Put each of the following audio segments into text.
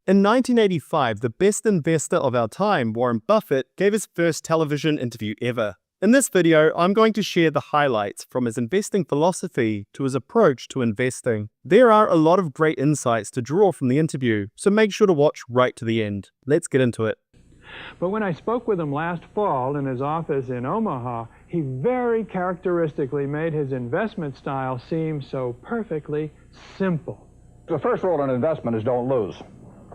In 1985, the best investor of our time, Warren Buffett, gave his first television interview ever. In this video, I'm going to share the highlights from his investing philosophy to his approach to investing. There are a lot of great insights to draw from the interview, so make sure to watch right to the end. Let's get into it. But when I spoke with him last fall in his office in Omaha, he very characteristically made his investment style seem so perfectly simple. The first rule in investment is don't lose.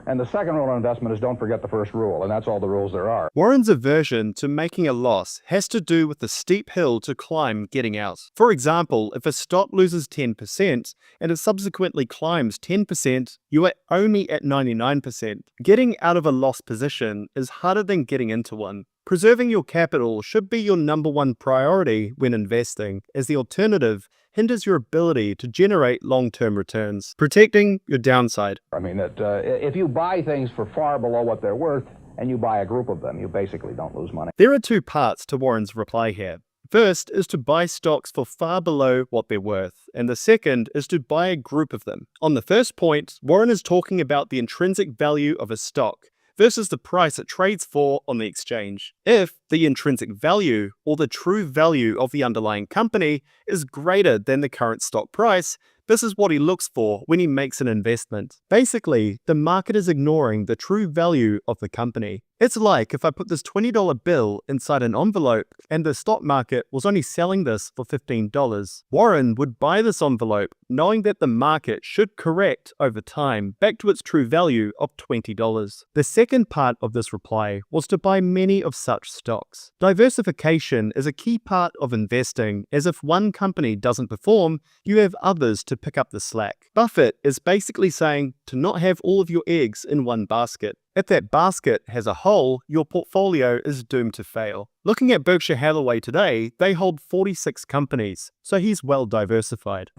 And the second rule in investment is don't forget the first rule, and that's all the rules there are. Warren's aversion to making a loss has to do with the steep hill to climb getting out. For example, if a stock loses 10% and it subsequently climbs 10%, you are only at 99%. Getting out of a loss position is harder than getting into one. Preserving your capital should be your number one priority when investing, as the alternative hinders your ability to generate long-term returns. Protecting your downside. I mean, if you buy things for far below what they're worth and you buy a group of them, you basically don't lose money. There are two parts to Warren's reply here. First is to buy stocks for far below what they're worth, and the second is to buy a group of them. On the first point, Warren is talking about the intrinsic value of a stock versus the price it trades for on the exchange. If the intrinsic value, or the true value of the underlying company, is greater than the current stock price, this is what he looks for when he makes an investment. Basically, the market is ignoring the true value of the company. It's like if I put this $20 bill inside an envelope and the stock market was only selling this for $15. Warren would buy this envelope knowing that the market should correct over time back to its true value of $20. The second part of this reply was to buy many of such stocks. Diversification is a key part of investing, as if one company doesn't perform, you have others to pick up the slack. Buffett is basically saying to not have all of your eggs in one basket. If that basket has a hole, your portfolio is doomed to fail. Looking at Berkshire Hathaway today, they hold 46 companies, so he's well diversified.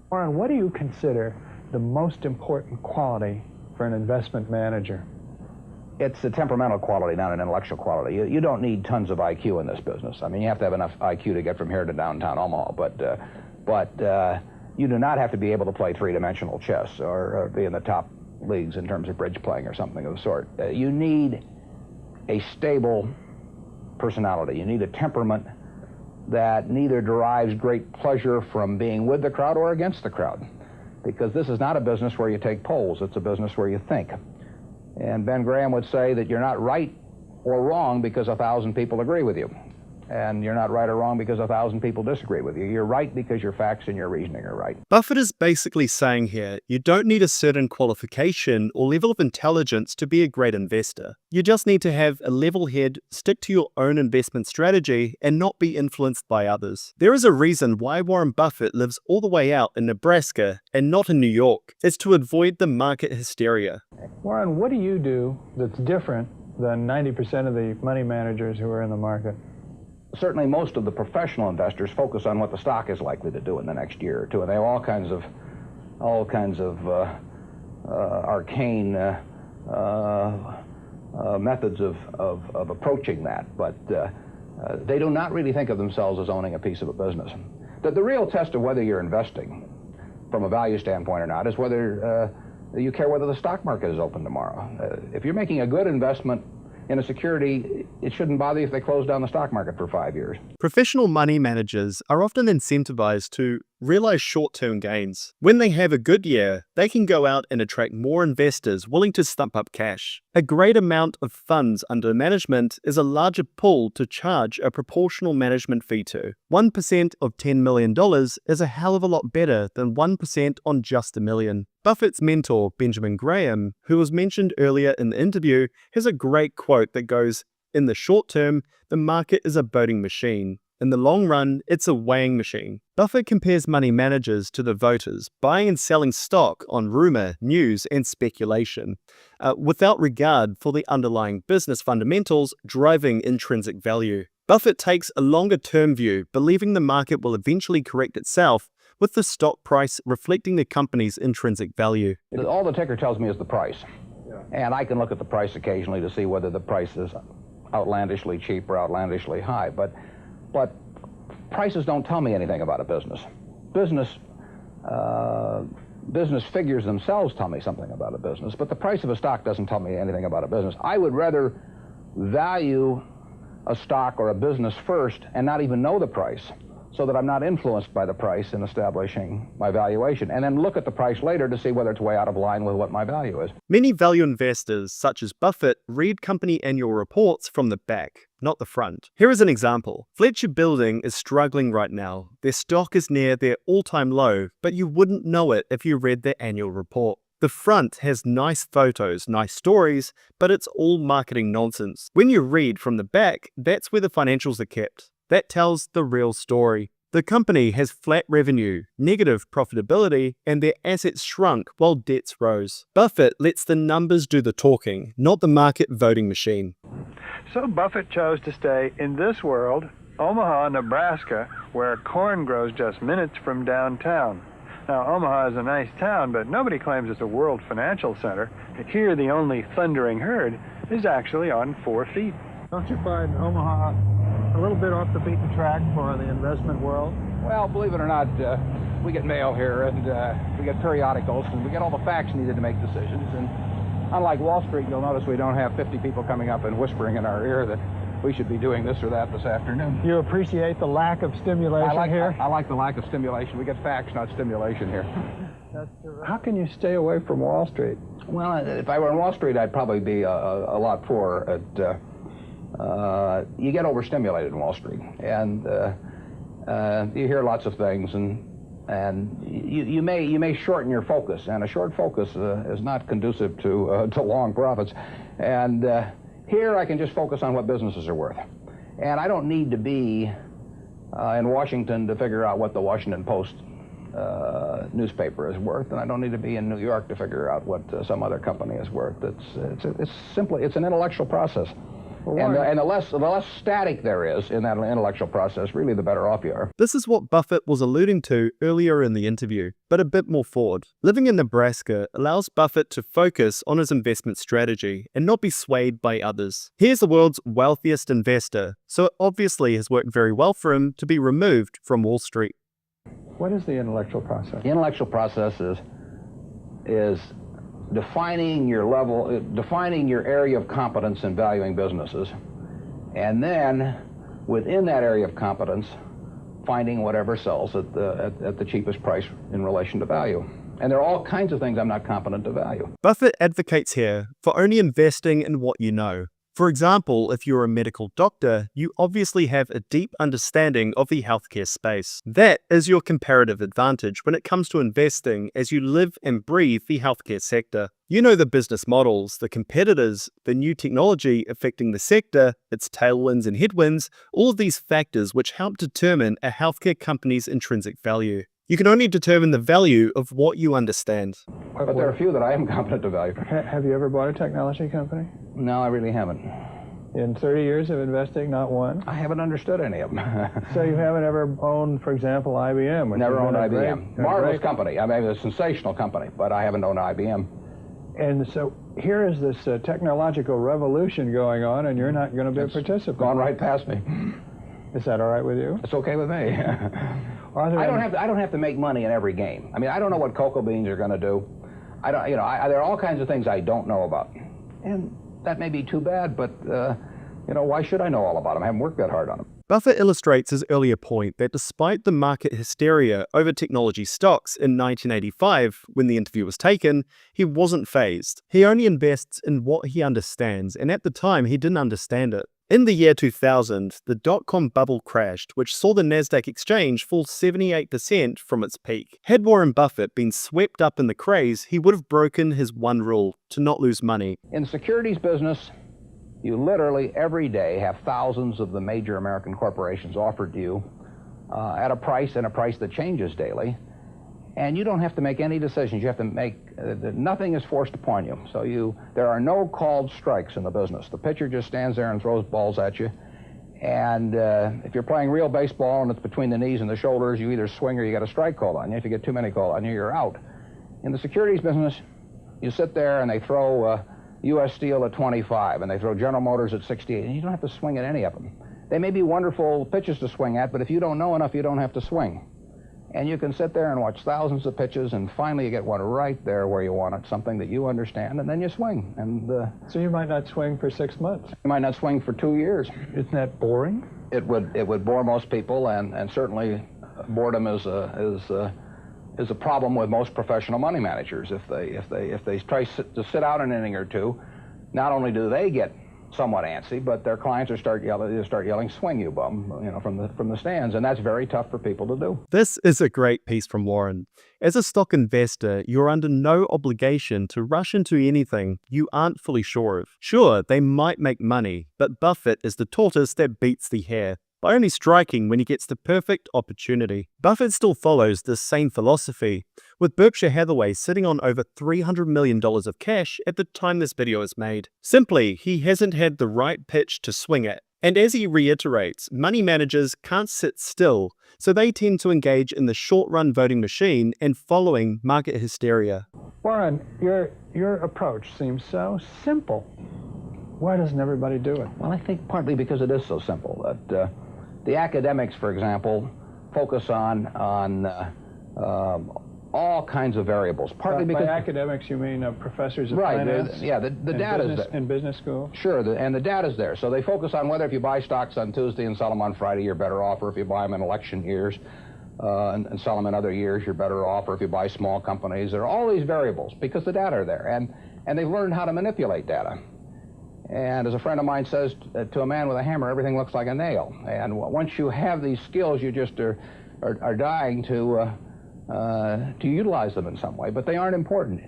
Warren, what do you consider the most important quality for an investment manager? It's a temperamental quality, not an intellectual quality. You don't need tons of IQ in this business. I mean, you have to have enough IQ to get from here to downtown Omaha, but you do not have to be able to play three-dimensional chess or be in the top leagues in terms of bridge playing or something of the sort. You need a stable personality. You need a temperament that neither derives great pleasure from being with the crowd or against the crowd, because this is not a business where you take polls. It's a business where you think. And Ben Graham would say that you're not right or wrong because 1,000 people agree with you. And you're not right or wrong because 1,000 people disagree with you. You're right because your facts and your reasoning are right. Buffett is basically saying here, you don't need a certain qualification or level of intelligence to be a great investor. You just need to have a level head, stick to your own investment strategy, and not be influenced by others. There is a reason why Warren Buffett lives all the way out in Nebraska and not in New York. It's to avoid the market hysteria. Warren, what do you do that's different than 90% of the money managers who are in the market? Certainly most of the professional investors focus on what the stock is likely to do in the next year or two, and they have all kinds of arcane methods of approaching that, but they do not really think of themselves as owning a piece of a business. The real test of whether you're investing from a value standpoint or not is whether you care whether the stock market is open tomorrow. If you're making a good investment in a security, it shouldn't bother you if they close down the stock market for 5 years. Professional money managers are often incentivized to realize short-term gains. When they have a good year, they can go out and attract more investors willing to stump up cash. A great amount of funds under management is a larger pool to charge a proportional management fee to. 1% of $10 million is a hell of a lot better than 1% on just $1 million. Buffett's mentor, Benjamin Graham, who was mentioned earlier in the interview, has a great quote that goes, "In the short term, the market is a voting machine. In the long run, it's a weighing machine." Buffett compares money managers to the voters, buying and selling stock on rumor, news, and speculation, without regard for the underlying business fundamentals driving intrinsic value. Buffett takes a longer-term view, believing the market will eventually correct itself, with the stock price reflecting the company's intrinsic value. All the ticker tells me is the price. And I can look at the price occasionally to see whether the price is outlandishly cheap or outlandishly high. But prices don't tell me anything about a business. Business business figures themselves tell me something about a business, but the price of a stock doesn't tell me anything about a business. I would rather value a stock or a business first and not even know the price, so that I'm not influenced by the price in establishing my valuation, and then look at the price later to see whether it's way out of line with what my value is. Many value investors, such as Buffett, read company annual reports from the back, not the front. Here is an example. Fletcher Building is struggling right now. Their stock is near their all-time low, but you wouldn't know it if you read their annual report. The front has nice photos, nice stories, but it's all marketing nonsense. When you read from the back, that's where the financials are kept. That tells the real story. The company has flat revenue, negative profitability, and their assets shrunk while debts rose. Buffett lets the numbers do the talking, not the market voting machine. So Buffett chose to stay in this world, Omaha, Nebraska, where corn grows just minutes from downtown. Now, Omaha is a nice town, but nobody claims it's a world financial center. Here, the only thundering herd is actually on 4 feet. Don't you find Omaha a little bit off the beaten track for the investment world? Well, believe it or not, we get mail here, and we get periodicals, and we get all the facts needed to make decisions. And unlike Wall Street, you'll notice we don't have 50 people coming up and whispering in our ear that we should be doing this or that this afternoon. You appreciate the lack of stimulation here? I like the lack of stimulation. We get facts, not stimulation here. How can you stay away from Wall Street? Well, if I were on Wall Street, I'd probably be a lot poorer. You get overstimulated in Wall Street, and you hear lots of things, and you may shorten your focus, and a short focus is not conducive to long profits. And here I can just focus on what businesses are worth, and I don't need to be in Washington to figure out what the Washington Post newspaper is worth, and I don't need to be in New York to figure out what some other company is worth. It's an intellectual process. And the less static there is in that intellectual process, really the better off you are. This is what Buffett was alluding to earlier in the interview, but a bit more forward. Living in Nebraska allows Buffett to focus on his investment strategy and not be swayed by others. He is the world's wealthiest investor, so it obviously has worked very well for him to be removed from Wall Street. What is the intellectual process? The intellectual process is defining your area of competence in valuing businesses, and then within that area of competence, finding whatever sells at the cheapest price in relation to value. And there are all kinds of things I'm not competent to value. Buffett advocates here for only investing in what you know. For example, if you're a medical doctor, you obviously have a deep understanding of the healthcare space. That is your comparative advantage when it comes to investing, as you live and breathe the healthcare sector. You know the business models, the competitors, the new technology affecting the sector, its tailwinds and headwinds, all of these factors which help determine a healthcare company's intrinsic value. You can only determine the value of what you understand. But there are a few that I am competent to value. Have you ever bought a technology company? No, I really haven't. In 30 years of investing, not one? I haven't understood any of them. So you haven't ever owned, for example, IBM? Never owned IBM. Marvelous company. I mean, a sensational company, but I haven't owned IBM. And so here is this technological revolution going on, and you're not going to be a participant. Gone right past me. Is that all right with you? It's okay with me. I don't have to make money in every game. I mean, I don't know what cocoa beans are going to do. There are all kinds of things I don't know about, and that may be too bad. But why should I know all about them? I haven't worked that hard on them. Buffett illustrates his earlier point that despite the market hysteria over technology stocks in 1985, when the interview was taken, he wasn't fazed. He only invests in what he understands, and at the time, he didn't understand it. In the year 2000, the dot-com bubble crashed, which saw the Nasdaq exchange fall 78% from its peak. Had Warren Buffett been swept up in the craze, he would have broken his one rule, to not lose money. In the securities business, you literally every day have thousands of the major American corporations offered to you at a price that changes daily. And you don't have to make any decisions. You have to make, nothing is forced upon you. So there are no called strikes in the business. The pitcher just stands there and throws balls at you. And if you're playing real baseball and it's between the knees and the shoulders, you either swing or you get a strike called on you. If you get too many called on you, you're out. In the securities business, you sit there and they throw U.S. Steel at 25 and they throw General Motors at 68, and you don't have to swing at any of them. They may be wonderful pitches to swing at, but if you don't know enough, you don't have to swing. And you can sit there and watch thousands of pitches, and finally you get one right there where you want it, something that you understand, and then you swing. And so you might not swing for 6 months. You might not swing for 2 years. Isn't that boring? It would bore most people, and certainly boredom is a problem with most professional money managers. If they try to sit out an inning or two, not only do they get somewhat antsy, but their clients start yelling, "Swing, you bum," from the stands, and that's very tough for people to do. This is a great piece from Warren. As a stock investor, you're under no obligation to rush into anything you aren't fully sure of. Sure, they might make money, but Buffett is the tortoise that beats the hare by only striking when he gets the perfect opportunity. Buffett still follows this same philosophy, with Berkshire Hathaway sitting on over $300 million of cash at the time this video is made. Simply, he hasn't had the right pitch to swing at. And as he reiterates, money managers can't sit still, so they tend to engage in the short-run voting machine and following market hysteria. Warren, your approach seems so simple. Why doesn't everybody do it? Well, I think partly because it is so simple. That the academics, for example, focus on all kinds of variables. Partly because by academics you mean professors of right, finance? Yeah, the data's there. In business school? Sure, and the data's there. So they focus on whether if you buy stocks on Tuesday and sell them on Friday, you're better off, or if you buy them in election years and sell them in other years, you're better off, or if you buy small companies. There are all these variables because the data are there, and they've learned how to manipulate data. And as a friend of mine says, to a man with a hammer, everything looks like a nail. And once you have these skills, you just are dying to utilize them in some way, but they aren't important.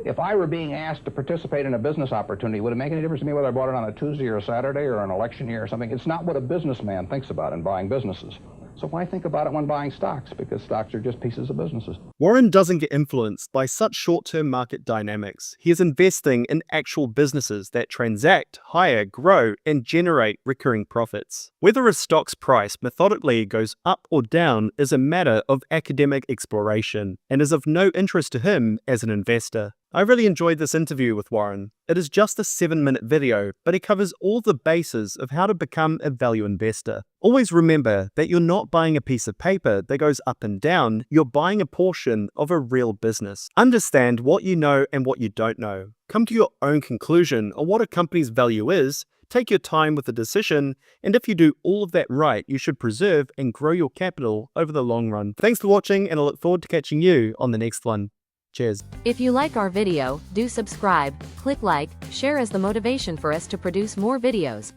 If I were being asked to participate in a business opportunity, would it make any difference to me whether I bought it on a Tuesday or a Saturday or an election year or something? It's not what a businessman thinks about in buying businesses. So why think about it when buying stocks? Because stocks are just pieces of businesses. Warren doesn't get influenced by such short-term market dynamics. He is investing in actual businesses that transact, hire, grow, and generate recurring profits. Whether a stock's price methodically goes up or down is a matter of academic exploration and is of no interest to him as an investor. I really enjoyed this interview with Warren. It is just a 7-minute video, but it covers all the bases of how to become a value investor. Always remember that you're not buying a piece of paper that goes up and down, you're buying a portion of a real business. Understand what you know and what you don't know. Come to your own conclusion on what a company's value is, take your time with the decision, and if you do all of that right, you should preserve and grow your capital over the long run. Thanks for watching, and I look forward to catching you on the next one. Cheers. If you like our video, do subscribe, click like, share as the motivation for us to produce more videos.